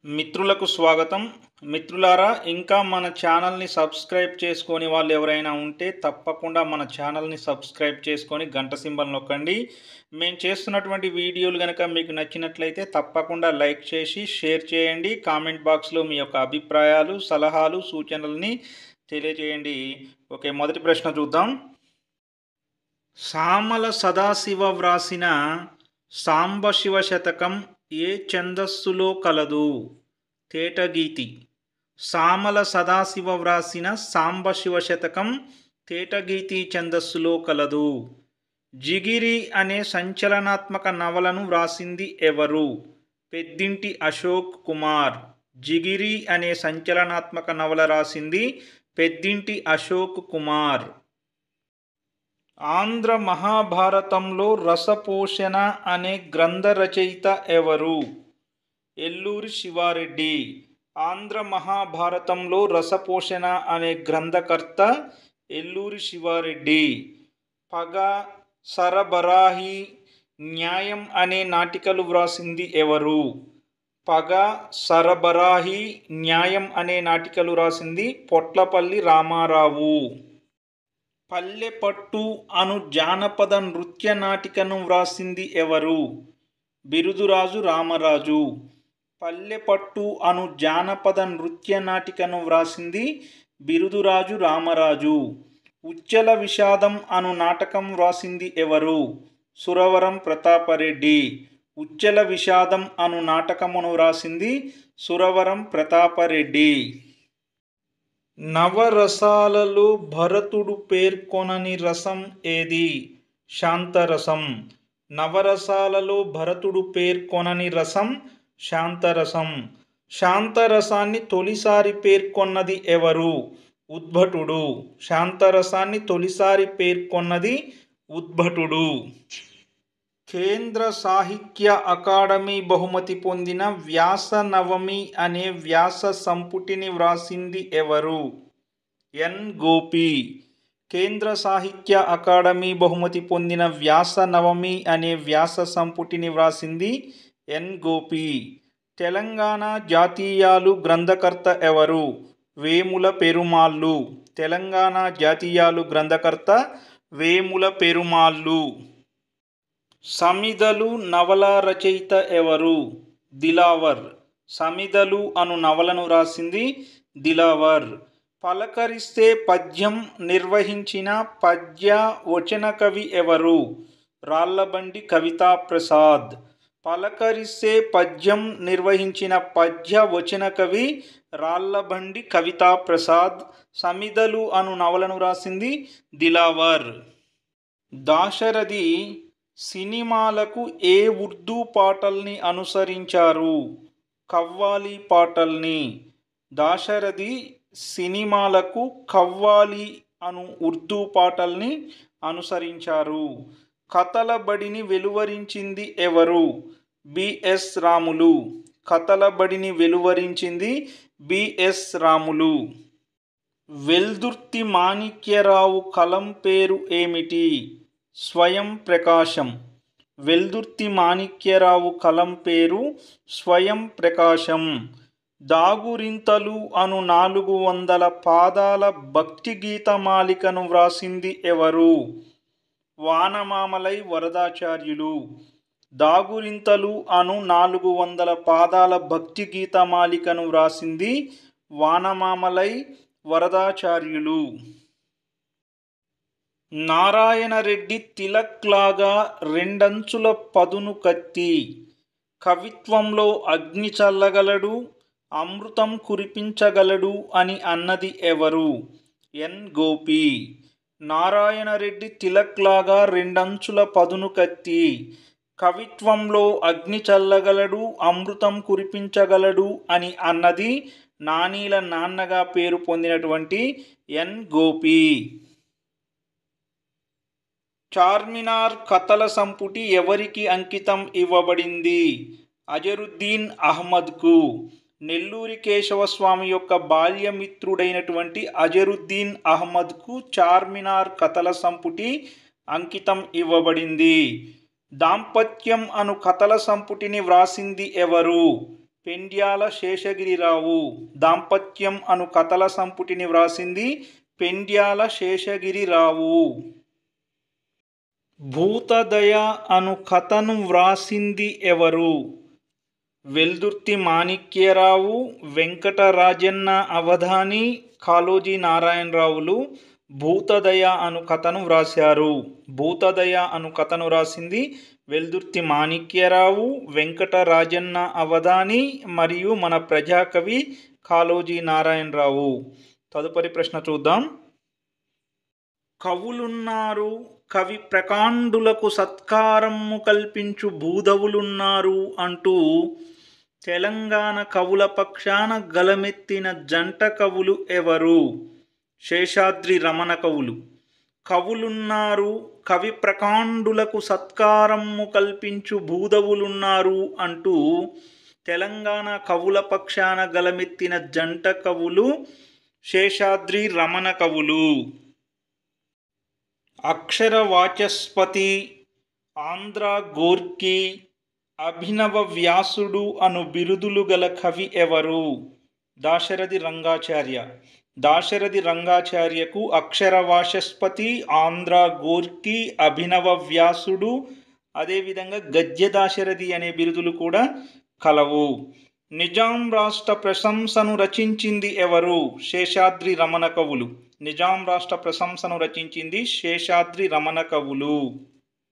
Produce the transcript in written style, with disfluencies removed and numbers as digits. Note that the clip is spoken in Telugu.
మిత్రులకు స్వాగతం. మిత్రులారా, ఇంకా మన ఛానల్ని సబ్స్క్రైబ్ చేసుకొని వాళ్ళు ఎవరైనా ఉంటే తప్పకుండా మన ఛానల్ని సబ్స్క్రైబ్ చేసుకొని గంట సింబల్ నొక్కండి. మేము చేస్తున్నటువంటి వీడియోలు కనుక మీకు నచ్చినట్లయితే తప్పకుండా లైక్ చేసి షేర్ చేయండి. కామెంట్ బాక్స్లో మీ యొక్క అభిప్రాయాలు, సలహాలు, సూచనల్ని తెలియజేయండి. ఓకే, మొదటి ప్రశ్న చూద్దాం. సామల సదాశివ వ్రాసిన సాంబశివ శతకం ఏ ఛందస్సులో కలదు? తేటగీతి. సామల సదాశివ వ్రాసిన సాంబశివ శతకం తేటగీతి ఛందస్సులో కలదు. జిగిరి అనే సంచలనాత్మక నవలను వ్రాసింది ఎవరు? పెద్దింటి అశోక్ కుమార్. జిగిరి అనే సంచలనాత్మక నవల రాసింది పెద్దింటి అశోక్ కుమార్. ఆంధ్ర మహాభారతంలో రసపోషణ అనే గ్రంథ రచయిత ఎవరు? ఎల్లూరి శివారెడ్డి. ఆంధ్ర మహాభారతంలో రసపోషణ అనే గ్రంథకర్త ఎల్లూరి శివారెడ్డి. పగ, సరబరాహి, న్యాయం అనే నాటికలు వ్రాసింది ఎవరు? పగ, సరబరాహి, న్యాయం అనే నాటికలు రాసింది పొట్లపల్లి రామారావు. పల్లెపట్టు అను జానపద నృత్య నాటికను వ్రాసింది ఎవరు? బిరుదురాజు రామరాజు. పల్లెపట్టు అను జానపద నృత్య నాటికను వ్రాసింది బిరుదురాజు రామరాజు. ఉచ్చల విషాదం అను నాటకం వ్రాసింది ఎవరు? సురవరం ప్రతాపరెడ్డి. ఉచ్చల విషాదం అను నాటకమును వ్రాసింది సురవరం ప్రతాపరెడ్డి. నవరసాలలో భరతుడు పేర్కొనని రసం ఏది? శాంతరసం. నవరసాలలో భరతుడు పేర్కొనని రసం శాంతరసం. శాంతరసాన్ని తొలిసారి పేర్కొన్నది ఎవరు? ఉద్భటుడు. శాంతరసాన్ని తొలిసారి పేర్కొన్నది ఉద్భటుడు. కేంద్ర సాహిత్య అకాడమీ బహుమతి పొందిన వ్యాస నవమి అనే వ్యాస సంపుటిని వ్రాసింది ఎవరు? ఎన్. గోపి. కేంద్ర సాహిత్య అకాడమీ బహుమతి పొందిన వ్యాస నవమి అనే వ్యాస సంపుటిని వ్రాసింది ఎన్. గోపి. తెలంగాణ జాతీయాలు గ్రంథకర్త ఎవరు? వేముల పెరుమాళ్ళు. తెలంగాణ జాతీయాలు గ్రంథకర్త వేముల పెరుమాళ్ళు. సమిధలు నవల రచయిత ఎవరు? దిలావర్. సమిధలు అను నవలను రాసింది దిలావర్. పలకరిస్తే పద్యం నిర్వహించిన పద్య వచన కవి ఎవరు? రాళ్లబండి కవితాప్రసాద్. పలకరిస్తే పద్యం నిర్వహించిన పద్య వచన కవి రాళ్లబండి కవితాప్రసాద్. సమిధలు అను నవలను రాసింది దిలావర్. దాశరథి సినిమాలకు ఏ ఉర్దూ పాటల్ని అనుసరించారు? కవ్వాలి పాటల్ని. దాశరథి సినిమాలకు కవ్వాలి అను ఉర్దూ పాటల్ని అనుసరించారు. కథల బడిని వెలువరించింది ఎవరు? బిఎస్ రాములు. కథల బడిని వెలువరించింది బిఎస్ రాములు. వెల్దుర్తి మాణిక్యరావు కలం పేరు ఏమిటి? స్వయం ప్రకాశం. వెల్దుర్తి మాణిక్యరావు కలం పేరు స్వయం ప్రకాశం. దాగురింతలు అను 400 పాదాల భక్తి గీతమాలికను వ్రాసింది ఎవరు? వానమామలై వరదాచార్యులు. దాగురింతలు అను 400 పాదాల భక్తి గీతమాలికను వ్రాసింది వానమామలై వరదాచార్యులు. నారాయణరెడ్డి తిలక్లాగా రెండంచుల పదును కత్తి. కవిత్వంలో అగ్ని చల్లగలడు, అమృతం కురిపించగలడు అని అన్నది ఎవరు? ఎన్. గోపి. నారాయణరెడ్డి తిలక్లాగా రెండంచుల పదును కత్తి. కవిత్వంలో అగ్ని చల్లగలడు, అమృతం కురిపించగలడు అని అన్నది నానీల నాన్నగా పేరు పొందినటువంటి ఎన్. గోపి. చార్మినార్ కథల సంపుటి ఎవరికి అంకితం ఇవ్వబడింది? అజరుద్దీన్ అహ్మద్కు. నెల్లూరి కేశవస్వామి యొక్క బాల్యమిత్రుడైనటువంటి అజరుద్దీన్ అహ్మద్కు చార్మినార్ కథల సంపుటి అంకితం ఇవ్వబడింది. దాంపత్యం అను కథల సంపుటిని వ్రాసింది ఎవరు? పెండ్యాల శేషగిరిరావు. దాంపత్యం అను కథల సంపుటిని వ్రాసింది పెండ్యాల శేషగిరిరావు. భూతదయ అను కథను వ్రాసింది ఎవరు? వెల్దుర్తి మాణిక్యరావు, వెంకటరాజన్న అవధాని, కాళోజీ నారాయణరావులు భూతదయ అను కథను వ్రాశారు. భూతదయ అను కథను వ్రాసింది వెల్దుర్తి మాణిక్యరావు, వెంకటరాజన్న అవధాని మరియు మన ప్రజాకవి కాళోజీ నారాయణరావు. తదుపరి ప్రశ్న చూద్దాం. కవులున్నారు, కవి ప్రకాండులకు సత్కారము కల్పించు భూధవులున్నారు అంటూ తెలంగాణ కవుల పక్షాన గలమెత్తిన జంట కవులు ఎవరు? శేషాద్రి రమణ కవులు. కవులున్నారు, కవి ప్రకాండులకు సత్కారము కల్పించు భూధవులున్నారు అంటూ తెలంగాణ కవుల పక్షాన గలమెత్తిన జంట కవులు శేషాద్రి రమణ కవులు. అక్షర వాచస్పతి, ఆంధ్ర గోర్కి, అభినవ వ్యాసుడు అను బిరుదులు గల కవి ఎవరు? దాశరథి రంగాచార్య. దాశరథి రంగాచార్యకు అక్షర వాచస్పతి, ఆంధ్ర గోర్కి, అభినవ వ్యాసుడు, అదేవిధంగా గద్య దాశరథి అనే బిరుదులు కూడా కలవు. నిజాం రాష్ట్ర ప్రశంసను రచించింది ఎవరు? శేషాద్రి రమణ కవులు. నిజాం రాష్ట్ర ప్రశంసను రచించింది శేషాద్రి రమణ కవులు.